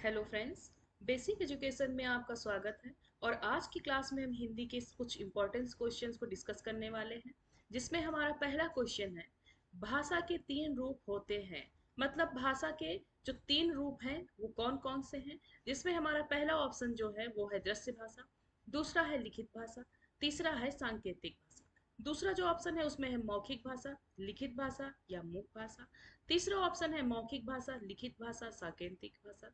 Hello friends, basic education में आपका स्वागत है। और आज की क्लास में हम हिंदी के कुछ इंपॉर्टेंट क्वेश्चंस को डिस्कस करने वाले हैं, जिसमें हमारा पहला क्वेश्चन है, भाषा के तीन रूप होते हैं। मतलब भाषा के जो तीन रूप हैं वो कौन कौन से हैं। जिसमें हमारा पहला ऑप्शन जो है वो है दृश्य भाषा, दूसरा है लिखित भाषा, तीसरा है सांकेतिक भाषा। दूसरा जो ऑप्शन है उसमें है मौखिक भाषा, लिखित भाषा या मूक भाषा। तीसरा ऑप्शन है मौखिक भाषा, लिखित भाषा, सांकेतिक भाषा।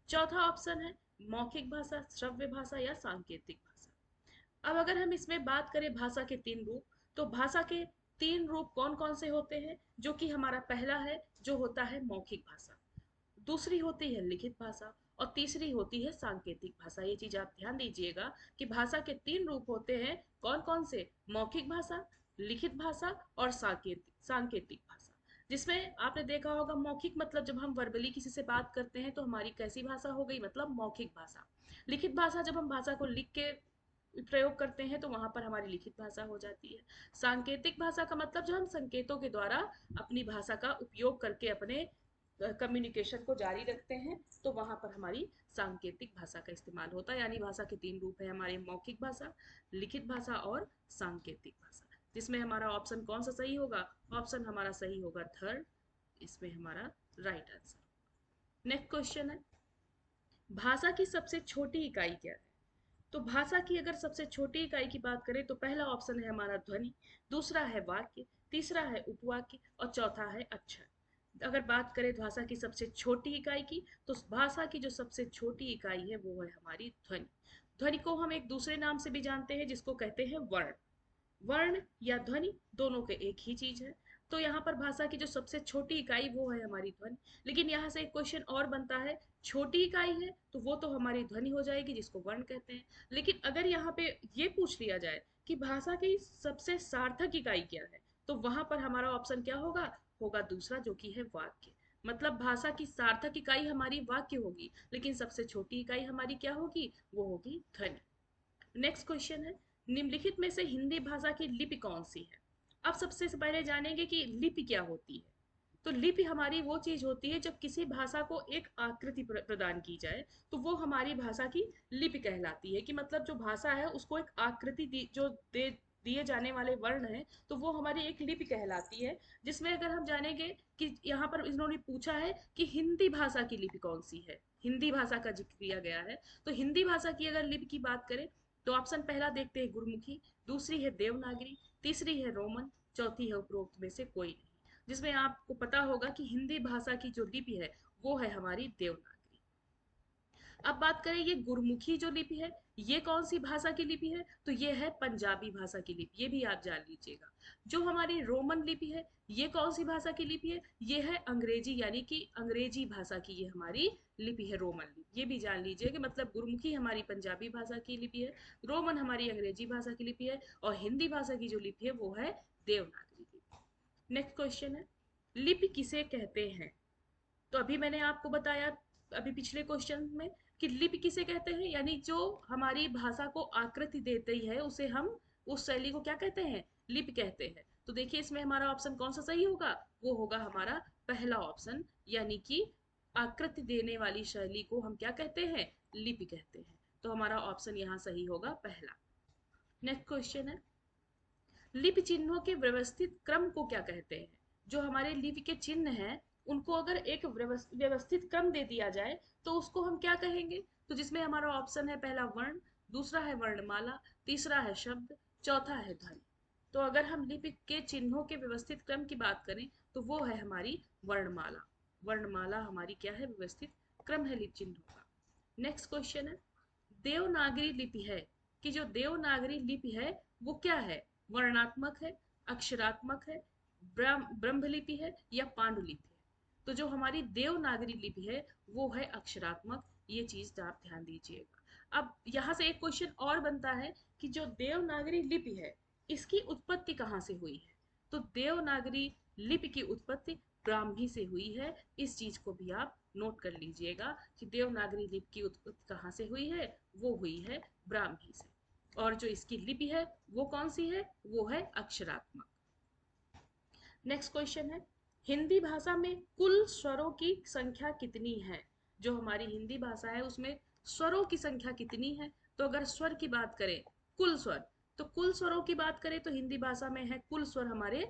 चौथा ऑप्शन है मौखिक भाषा, श्रव्य भाषा या सांकेतिक भाषा। अब अगर हम इसमें बात करें भाषा के तीन रूप, तो भाषा के तीन रूप कौन कौन से होते हैं, जो कि हमारा पहला है जो होता है मौखिक भाषा, दूसरी होती है लिखित भाषा और तीसरी होती है सांकेतिक भाषा। ये चीज आप ध्यान दीजिएगा कि भाषा के तीन रूप होते हैं, कौन कौन से, मौखिक भाषा, लिखित भाषा और सांकेतिक भाषा। जिसमें आपने देखा होगा मौखिक मतलब जब हम वर्बली किसी से बात करते हैं तो हमारी कैसी भाषा हो गई, मतलब मौखिक भाषा। लिखित भाषा जब हम भाषा को लिख के प्रयोग करते हैं तो वहां पर हमारी लिखित भाषा हो जाती है। सांकेतिक भाषा का मतलब जब हम संकेतों के द्वारा अपनी भाषा का उपयोग करके अपने कम्युनिकेशन को जारी रखते हैं तो वहां पर हमारी सांकेतिक भाषा का इस्तेमाल होता है। यानी भाषा के तीन रूप है हमारे, मौखिक भाषा, लिखित भाषा और सांकेतिक भाषा। जिसमें हमारा ऑप्शन कौन सा सही होगा, ऑप्शन हमारा सही होगा थर्ड, इसमें हमारा राइट आंसर। नेक्स्ट क्वेश्चन है, भाषा की सबसे छोटी इकाई क्या है। तो भाषा की अगर सबसे छोटी इकाई की बात करें तो पहला ऑप्शन है हमारा ध्वनि, दूसरा है वाक्य, तीसरा है उपवाक्य और चौथा है अक्षर। अगर बात करें भाषा की सबसे छोटी इकाई की, तो भाषा की जो सबसे छोटी इकाई है वो है हमारी ध्वनि। ध्वनि को हम एक दूसरे नाम से भी जानते हैं जिसको कहते हैं वर्ण। वर्ण या ध्वनि दोनों के एक ही चीज है। तो यहाँ पर भाषा की जो सबसे छोटी इकाई वो है हमारी ध्वनि। लेकिन यहाँ से एक क्वेश्चन और बनता है, छोटी इकाई है तो वो तो हमारी ध्वनि हो जाएगी जिसको वर्ण कहते हैं। लेकिन अगर यहाँ पे ये पूछ लिया जाए कि भाषा की सबसे सार्थक इकाई क्या है, तो वहां पर हमारा ऑप्शन क्या होगा, होगा दूसरा जो कि है वाक्य। मतलब भाषा की सार्थक इकाई हमारी वाक्य होगी, लेकिन सबसे छोटी इकाई हमारी क्या होगी, वो होगी ध्वनि। नेक्स्ट क्वेश्चन है, निम्नलिखित में से हिंदी भाषा की लिपि कौन सी है। अब सबसे पहले जानेंगे कि लिपि क्या होती है। तो लिपि हमारी वो चीज होती है जब किसी भाषा को एक आकृति प्रदान की जाए तो वो हमारी भाषा की लिपि कहलाती है। कि मतलब जो भाषा है उसको एक आकृति जो दे दिए जाने वाले वर्ण हैं तो वो हमारी एक लिपि कहलाती है। जिसमें अगर हम जानेंगे कि यहाँ पर इन्होंने पूछा है कि हिंदी भाषा की लिपि कौन सी है, हिंदी भाषा का जिक्र किया गया है, तो हिंदी भाषा की अगर लिपि की बात करें तो ऑप्शन पहला देखते हैं गुरुमुखी, दूसरी है देवनागरी, तीसरी है रोमन, चौथी है उपरोक्त में से कोई नहीं। जिसमें आपको पता होगा कि हिंदी भाषा की जो लिपि है वो है हमारी देवनागरी। अब बात करें ये गुरुमुखी जो लिपि है, ये कौन सी भाषा की लिपि है, तो ये है पंजाबी भाषा की लिपि, ये भी आप जान लीजिएगा। जो हमारी रोमन लिपि है, ये कौन सी भाषा की लिपि है, ये है अंग्रेजी, यानी कि अंग्रेजी भाषा की ये हमारी लिपि है, रोमन लिपि। ये भी जान लीजिए कि मतलब गुरुमुखी हमारी पंजाबी भाषा की लिपि है, रोमन हमारी अंग्रेजी भाषा की लिपि है और हिंदी भाषा की जो लिपि है वो है देवनागरी लिपि। नेक्स्ट क्वेश्चन है, लिपि किसे कहते हैं। तो अभी मैंने आपको बताया अभी पिछले क्वेश्चन में कि लिपि किसे कहते हैं, यानी जो हमारी भाषा को आकृति देती है उसे हम, उस शैली को क्या कहते हैं, लिपि कहते हैं। तो देखिए इसमें हमारा ऑप्शन कौन सा सही होगा, वो होगा हमारा पहला ऑप्शन, यानी कि आकृति देने वाली शैली को हम क्या कहते हैं, लिपि कहते हैं। तो हमारा ऑप्शन यहाँ सही होगा पहला। नेक्स्ट क्वेश्चन है, लिपि चिन्हों के व्यवस्थित क्रम को क्या कहते हैं। जो हमारे लिपि के चिन्ह हैं उनको अगर एक व्यवस्थित क्रम दे दिया जाए तो उसको हम क्या कहेंगे। तो जिसमें हमारा ऑप्शन है पहला वर्ण, दूसरा है वर्णमाला, तीसरा है शब्द, चौथा है ध्वनि। तो अगर हम लिपि के चिन्हों के व्यवस्थित क्रम की बात करें तो वो है हमारी वर्णमाला। वर्णमाला हमारी क्या है, व्यवस्थित क्रम है लिपि चिन्हों का। नेक्स्ट क्वेश्चन है, देवनागरी लिपि है, कि जो देवनागरी लिपि है वो क्या है, वर्णात्मक है, अक्षरात्मक है, ब्रह्मलिपि है या पांडुलिपि है। तो जो हमारी देवनागरी लिपि है वो है अक्षरात्मक, ये चीज आप ध्यान दीजिएगा। अब यहाँ से एक क्वेश्चन और बनता है कि जो देवनागरी लिपि है इसकी उत्पत्ति कहाँ से हुई है। तो देवनागरी लिपि की उत्पत्ति ब्राह्मी से हुई है। इस चीज को भी आप नोट कर लीजिएगा कि देवनागरी लिपि की उत्पत्ति कहाँ से हुई है, वो हुई है ब्राह्मी से। और जो इसकी लिपि है वो कौन सी है, वो है अक्षरात्मक। नेक्स्ट क्वेश्चन है, हिंदी भाषा में कुल स्वरों की संख्या कितनी है। जो हमारी हिंदी भाषा है उसमें स्वरों की संख्या कितनी है। तो अगर स्वर की बात करें, कुल स्वर, तो कुल स्वरों की बात करें तो हिंदी भाषा में है कुल स्वर हमारे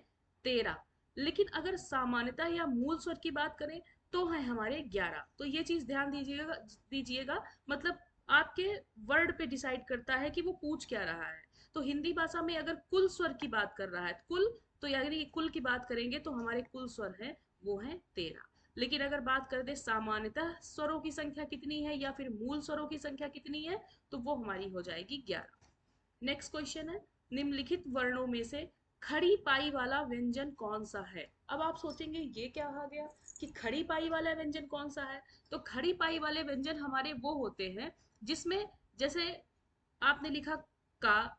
13। लेकिन अगर सामान्यता या मूल स्वर की बात करें तो है हमारे 11। तो ये चीज ध्यान दीजिएगा दीजिएगा। मतलब आपके वर्ड पे डिसाइड करता है कि वो पूछ क्या रहा है। तो हिंदी भाषा में अगर कुल स्वर की बात कर रहा है, कुल, तो यानी कुल की बात करेंगे तो हमारे कुल स्वर है वो है 13। लेकिन अगर बात कर दे सामान्यतः स्वरों की संख्या कितनी है या फिर मूल स्वरों की संख्या कितनी है, तो वो हमारी हो जाएगी 11। नेक्स्ट क्वेश्चन है, निम्नलिखित वर्णों में से खड़ी पाई वाला व्यंजन कौन सा है। अब आप सोचेंगे ये क्या आ गया कि खड़ी पाई वाला व्यंजन कौन सा है। तो खड़ी पाई वाले व्यंजन हमारे वो होते हैं जिसमें, जैसे आपने लिखा का,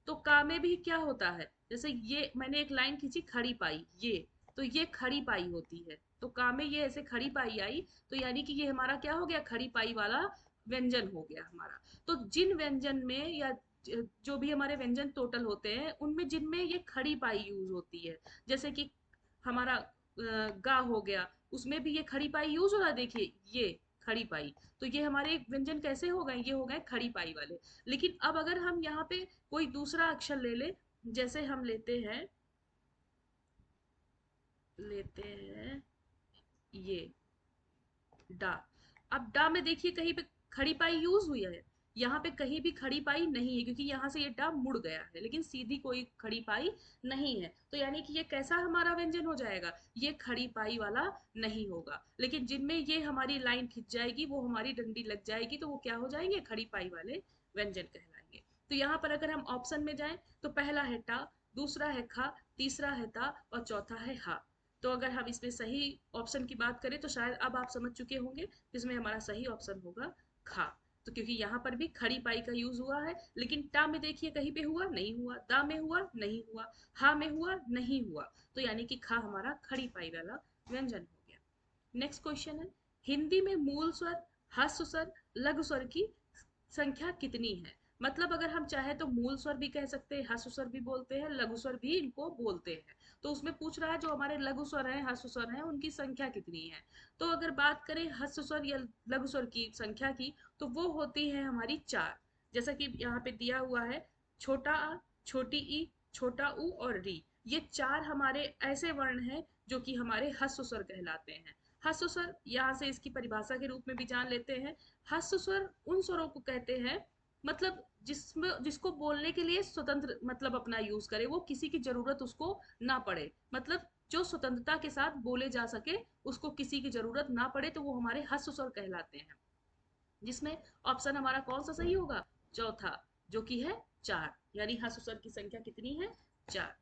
तो का में भी क्या होता है, जैसे ये मैंने एक लाइन खींची खड़ी पाई, ये, तो ये खड़ी पाई होती है। तो का में ये ऐसे खड़ी पाई आई, तो यानी कि ये हमारा क्या हो गया, खड़ी पाई वाला व्यंजन हो गया हमारा। तो जिन व्यंजन में या जो भी हमारे व्यंजन टोटल होते हैं उनमें जिनमें ये खड़ी पाई यूज होती है, जैसे कि हमारा गा हो गया, उसमें भी ये खड़ी पाई यूज हो रहा है, देखिए ये खड़ी पाई। तो ये हमारे व्यंजन कैसे हो गए, ये हो गए खड़ी पाई वाले। लेकिन अब अगर हम यहाँ पे कोई दूसरा अक्षर ले ले, जैसे हम लेते हैं ये डा। अब डा में देखिए कहीं पे खड़ी पाई यूज हुई है, यहाँ पे कहीं भी खड़ी पाई नहीं है क्योंकि यहाँ से ये डा मुड़ गया है, लेकिन सीधी कोई खड़ी पाई नहीं है। तो यानी कि ये कैसा हमारा व्यंजन हो जाएगा, ये खड़ी पाई वाला नहीं होगा। लेकिन जिनमें ये हमारी लाइन खिंच जाएगी, वो हमारी डंडी लग जाएगी, तो वो क्या हो जाएंगे, खड़ी पाई वाले व्यंजन कहलाएंगे। तो यहाँ पर अगर हम ऑप्शन में जाएं तो पहला है टा, दूसरा है खा, तीसरा है ता और चौथा है हा। तो अगर हम इसमें सही ऑप्शन की बात करें तो शायद अब आप समझ चुके होंगे, जिसमें हमारा सही ऑप्शन होगा खा। तो क्योंकि यहाँ पर भी खड़ी पाई का यूज हुआ है, लेकिन टा में देखिए कहीं पे हुआ नहीं हुआ, दा में हुआ नहीं हुआ, हा में हुआ नहीं हुआ, तो यानी कि खा हमारा खड़ी पाई वाला व्यंजन हो गया। नेक्स्ट क्वेश्चन है, हिंदी में मूल स्वर, ह्रस्व स्वर, लघु स्वर की संख्या कितनी है। मतलब अगर हम चाहे तो मूल स्वर भी कह सकते हैं, ह्रस्व स्वर भी बोलते हैं, लघु स्वर भी इनको बोलते हैं। तो उसमें पूछ रहा है जो हमारे लघु स्वर हैं, ह्रस्व स्वर हैं, उनकी संख्या कितनी है। तो अगर बात करें ह्रस्व स्वर या लघु स्वर की संख्या की, तो वो होती है हमारी 4। जैसा कि यहाँ पे दिया हुआ है, छोटा आ, छोटी ई, छोटा ऊ और री, ये 4 हमारे ऐसे वर्ण हैं जो कि हमारे ह्रस्व स्वर कहलाते हैं। ह्रस्व स्वर यहाँ से इसकी परिभाषा के रूप में भी जान लेते हैं। ह्रस्व स्वर उन स्वरों को कहते हैं, मतलब जिसमें जिसको बोलने के लिए स्वतंत्र मतलब अपना यूज करे, वो किसी की जरूरत उसको ना पड़े, मतलब जो स्वतंत्रता के साथ बोले जा सके, उसको किसी की जरूरत ना पड़े, तो वो हमारे ह्रस्व स्वर कहलाते हैं। जिसमें ऑप्शन हमारा कौन सा सही होगा, चौथा, जो कि है 4, यानी ह्रस्व स्वर की संख्या कितनी है, 4।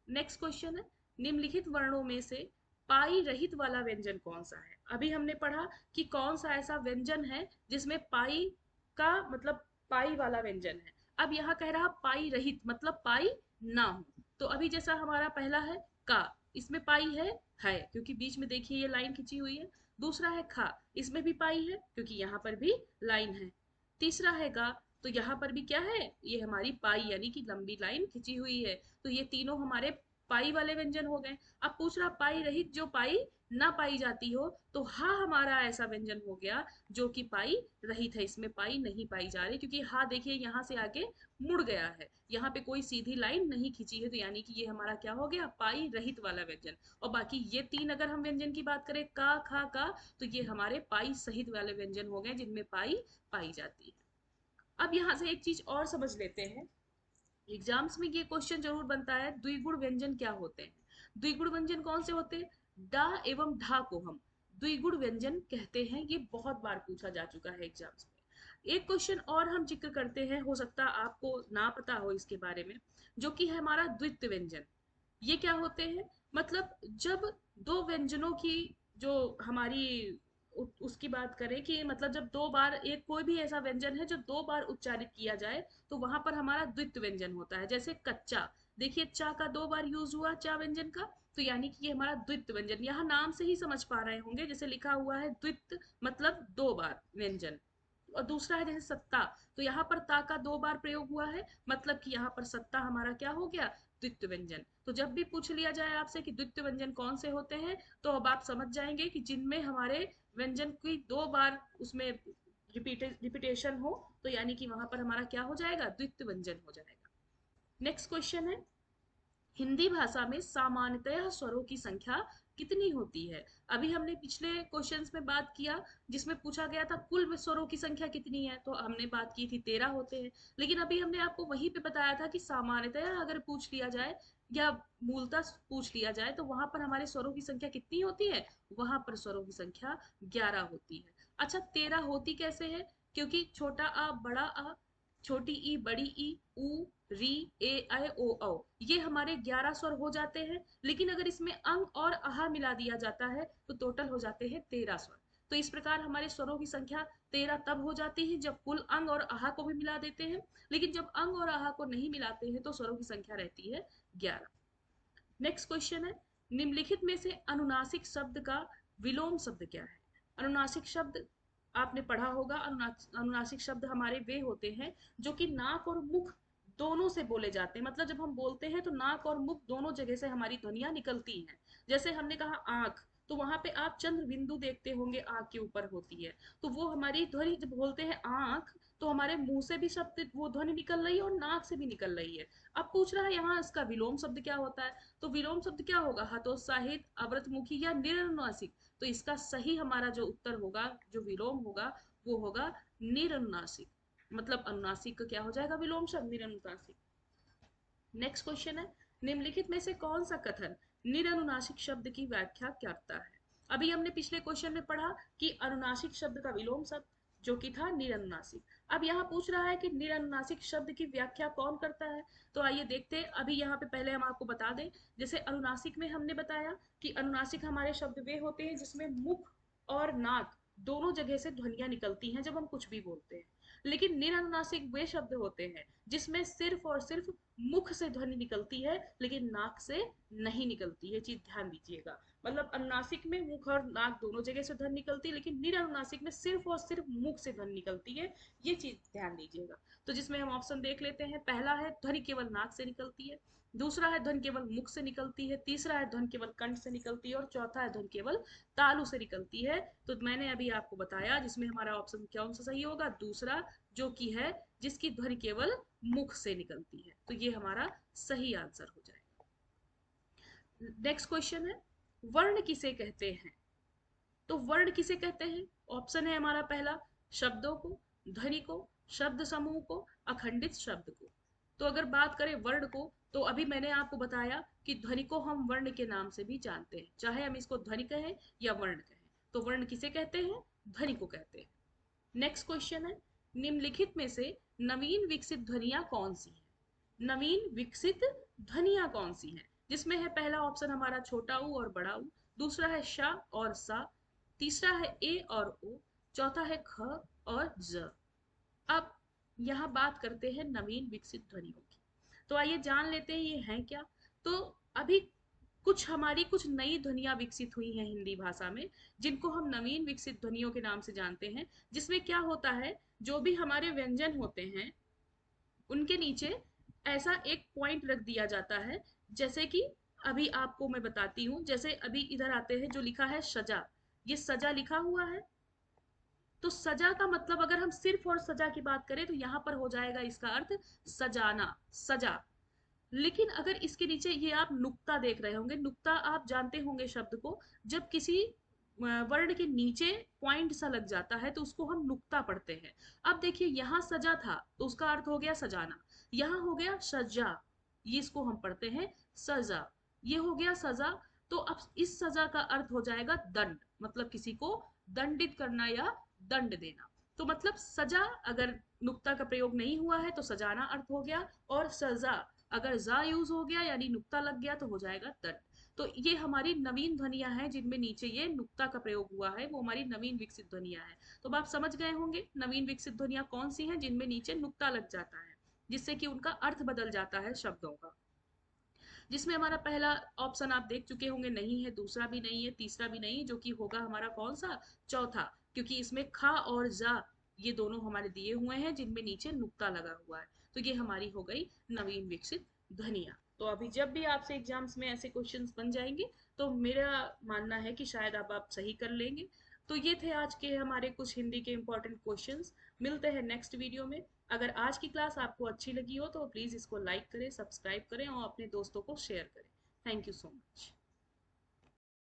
नेक्स्ट क्वेश्चन है, निम्नलिखित वर्णों में से पाई रहित वाला व्यंजन कौन सा है। अभी हमने पढ़ा कि कौन सा ऐसा व्यंजन है जिसमें पाई का मतलब पाई वाला व्यंजन है। अब यहाँ कह रहा पाई रहित मतलब पाई ना हो। तो अभी जैसा हमारा पहला है का, इसमें पाई है क्योंकि बीच में देखिए ये लाइन खिंची हुई है। दूसरा है खा, इसमें भी पाई है क्योंकि यहाँ पर भी लाइन है। तीसरा है गा, तो यहाँ पर भी क्या है, ये हमारी पाई यानी कि लंबी लाइन खिंची हुई है। तो ये तीनों हमारे पाई वाले व्यंजन हो गए। अब पूछ रहा पाई रहित जो पाई ना पाई जाती हो, तो हा हमारा ऐसा व्यंजन हो गया जो कि पाई रहित है, इसमें पाई नहीं पाई जा रही, क्योंकि हा देखिए यहाँ से आगे मुड़ गया है, यहाँ पे कोई सीधी लाइन नहीं खींची है, तो यानी कि ये हमारा क्या हो गया, पाई रहित वाला व्यंजन। और बाकी ये 3 अगर हम व्यंजन की बात करें का खा का, तो ये हमारे पाई सहित वाले व्यंजन हो गए जिनमें पाई पाई जाती है। अब यहाँ से एक चीज और समझ लेते हैं, एग्जाम्स में ये क्वेश्चन जरूर बनता है, द्विगुण व्यंजन क्या होते हैं। द्विगुण व्यंजन कौन से होते हैं, डा एवं ढा को हम द्विगुण व्यंजन कहते हैं। ये बहुत बार पूछा जा चुका है एग्जाम्स में। एक क्वेश्चन और हम जिक्र करते हैं, हो सकता है आपको ना पता हो इसके बारे में, जो कि है हमारा द्वित्व व्यंजन। ये क्या होते हैं, मतलब जब दो व्यंजनों की जो हमारी उसकी बात करें कि मतलब जब 2 बार एक कोई भी ऐसा व्यंजन है जो 2 बार उच्चारित किया जाए, तो वहां पर हमारा द्वित्व व्यंजन होता है। जैसे कच्चा, देखिए चा का 2 बार यूज हुआ चा व्यंजन का, तो यानी कि ये हमारा द्वित्व व्यंजन। यहाँ नाम से ही समझ पा रहे होंगे, जैसे लिखा हुआ है द्वित्व मतलब 2 बार व्यंजन। और दूसरा है जैसे सत्ता, तो यहाँ पर ता का 2 बार प्रयोग हुआ है, मतलब कि यहाँ पर सत्ता हमारा क्या हो गया, द्वित्व व्यंजन। तो जब भी पूछ लिया जाए आपसे कि द्वित्व व्यंजन कौन से होते हैं, तो अब आप समझ जाएंगे कि जिनमें हमारे व्यंजन की 2 बार उसमें रिपीटेशन हो, तो यानी कि वहां पर हमारा क्या हो जाएगा, द्वित्व व्यंजन हो जाएगा। नेक्स्ट क्वेश्चन है, हिंदी भाषा में सामान्यतः स्वरों की संख्या कितनी होती है। अभी हमने पिछले क्वेश्चंस में बात किया जिसमें पूछा गया था कुल स्वरों की संख्या कितनी है, तो हमने बात की थी 13 होते हैं। लेकिन अभी हमने आपको वहीं पे बताया था कि सामान्यतः अगर पूछ लिया जाए या मूलतः पूछ लिया जाए तो वहां पर हमारे स्वरों की संख्या कितनी होती है, वहां पर स्वरों की संख्या 11 होती है। अच्छा 13 होती कैसे है, क्योंकि छोटा आ बड़ा आ, छोटी ई बड़ी ई, ऊ री ए ऐ ओ औ, ये हमारे 11 स्वर हो जाते हैं। लेकिन अगर इसमें अंग और आहा मिला दिया जाता है तो टोटल हो जाते हैं 13 स्वर। तो इस प्रकार हमारे स्वरों की संख्या 13 तब हो जाती है जब कुल अंग और आहा को भी मिला देते हैं। लेकिन जब अंग और आहा को नहीं मिलाते हैं तो स्वरों की संख्या रहती है 11। नेक्स्ट क्वेश्चन है, निम्नलिखित में से अनुनासिक शब्द का विलोम शब्द क्या है। अनुनासिक शब्द आपने पढ़ा होगा, अनुनासिक शब्द हमारे वे होते हैं जो कि नाक और मुख दोनों से बोले जाते हैं। मतलब जब हम बोलते हैं तो नाक और मुख दोनों जगह से हमारी ध्वनियां निकलती हैं। जैसे हमने कहा आंख, तो वहां पे आप चंद्र बिंदु देखते होंगे, आंख के ऊपर होती है, तो वो हमारी ध्वनि जब बोलते हैं आंख, तो हमारे मुंह से भी शब्द वो ध्वनि निकल रही है और नाक से भी निकल रही है। अब पूछ रहा है यहाँ इसका विलोम शब्द क्या होता है, तो विलोम शब्द क्या होगा, हतोत्साहित, अवृतमुखी या निरनुनासिक। तो इसका सही हमारा जो उत्तर होगा, जो विलोम होगा, वो होगा निरनुनासिक। मतलब अनुनासिक का क्या हो जाएगा विलोम शब्द, निरनुनासिक। नेक्स्ट क्वेश्चन है, निम्नलिखित में से कौन सा कथन निरनुनासिक शब्द की व्याख्या करता है। अभी हमने पिछले क्वेश्चन में पढ़ा कि अनुनासिक शब्द का विलोम शब्द जो कि था निरनुनासिक। अब यहाँ पूछ रहा है कि निरनुनासिक शब्द की व्याख्या कौन करता है। तो आइए देखते हैं। अभी यहाँ पे पहले हम आपको बता दें, जैसे अनुनासिक में हमने बताया कि अनुनासिक हमारे शब्द वे होते हैं जिसमें मुख और नाक दोनों जगह से ध्वनियां निकलती हैं जब हम कुछ भी बोलते हैं। लेकिन निरनुनासिक वे शब्द होते हैं जिसमें सिर्फ और सिर्फ मुख से ध्वनि निकलती है लेकिन नाक से नहीं निकलती है। चीज ध्यान दीजिएगा, मतलब अनुनासिक में मुख और नाक दोनों जगह से ध्वनि निकलती है, लेकिन निरनुनासिक में सिर्फ और सिर्फ मुख से ध्वनि निकलती है। ये चीज ध्यान दीजिएगा। तो जिसमें हम ऑप्शन देख लेते हैं, पहला है ध्वनि केवल नाक से निकलती है, दूसरा है ध्वनि केवल मुख से निकलती है, तीसरा है ध्वनि केवल कंठ से निकलती है और चौथा है ध्वनि केवल तालु से निकलती है। तो मैंने अभी आपको बताया जिसमें हमारा ऑप्शन कौन सा सही होगा, दूसरा, जो कि है जिसकी ध्वनि केवल मुख से निकलती है। तो ये हमारा सही आंसर हो जाएगा। नेक्स्ट क्वेश्चन है, वर्ण किसे कहते हैं। तो वर्ण किसे कहते हैं, ऑप्शन है हमारा पहला, शब्दों को, ध्वनि को, शब्द समूह को, अखंडित शब्द को। तो अगर बात करें वर्ण को, तो अभी मैंने आपको बताया कि ध्वनि को हम वर्ण के नाम से भी जानते हैं, चाहे हम इसको ध्वनि कहें या वर्ण कहें। तो वर्ण किसे कहते हैं, ध्वनि को कहते हैं। नेक्स्ट क्वेश्चन है, निम्नलिखित में से नवीन विकसित ध्वनियां कौन सी हैं। नवीन विकसित ध्वनियां कौन सी हैं, जिसमें है पहला ऑप्शन हमारा छोटा ऊ और बड़ा ऊ, दूसरा है श और सा, तीसरा है ए और ओ, चौथा है ख और ज। अब यहाँ बात करते हैं नवीन विकसित ध्वनियों की। तो आइए जान लेते हैं ये हैं क्या। तो अभी कुछ नई ध्वनियां विकसित हुई हैं हिंदी भाषा में, जिनको हम नवीन विकसित ध्वनियों के नाम से जानते हैं। जिसमें क्या होता है, जो भी हमारे व्यंजन होते हैं उनके नीचे ऐसा एक पॉइंट रख दिया जाता है। जैसे कि अभी आपको मैं बताती हूँ, जैसे अभी इधर आते हैं जो लिखा है सजा, ये सजा लिखा हुआ है। तो सजा का मतलब अगर हम सिर्फ और सजा की बात करें तो यहाँ पर हो जाएगा इसका अर्थ सजाना, सजा। लेकिन अगर इसके नीचे ये आप नुक्ता देख रहे होंगे, नुक्ता आप जानते होंगे शब्द को, जब किसी वर्ण के नीचे पॉइंट सा लग जाता है तो उसको हम नुक्ता पढ़ते हैं। अब देखिए यहाँ सजा था तो उसका अर्थ हो गया सजाना, यहाँ हो गया सजा, ये इसको हम पढ़ते हैं सजा, ये हो गया सजा। तो अब इस सजा का अर्थ हो जाएगा दंड, मतलब किसी को दंडित करना या दंड देना। तो मतलब सजा अगर नुक्ता का प्रयोग नहीं हुआ है तो सजाना अर्थ हो गया, और सजा अगर जा यूज हो गया यानी नुक्ता लग गया तो हो जाएगा दंड। तो ये हमारी नवीन ध्वनियां हैं जिनमें नीचे ये नुक्ता का प्रयोग हुआ है, वो हमारी नवीन विकसित ध्वनियां हैं। तो अब आप समझ गए होंगे नवीन विकसित ध्वनियां कौन सी हैं जिनमें नीचे नुक्ता लग जाता है, जिससे कि उनका अर्थ बदल जाता है शब्दों का। जिसमें हमारा पहला ऑप्शन आप देख चुके होंगे नहीं है, दूसरा भी नहीं है, तीसरा भी नहीं, जो कि होगा हमारा कौन सा, चौथा। क्योंकि इसमें खा और जा ये दोनों हमारे दिए हुए हैं जिनमें नीचे नुक्ता लगा हुआ है। तो ये हमारी हो गई नवीन विकसित ध्वनियां। तो अभी जब भी आपसे एग्जाम्स में ऐसे क्वेश्चंस बन जाएंगे तो मेरा मानना है कि शायद आप सही कर लेंगे। तो ये थे आज के हमारे कुछ हिंदी के इंपॉर्टेंट क्वेश्चंस। मिलते हैं नेक्स्ट वीडियो में। अगर आज की क्लास आपको अच्छी लगी हो तो प्लीज़ इसको लाइक करें, सब्सक्राइब करें और अपने दोस्तों को शेयर करें। Thank you so much.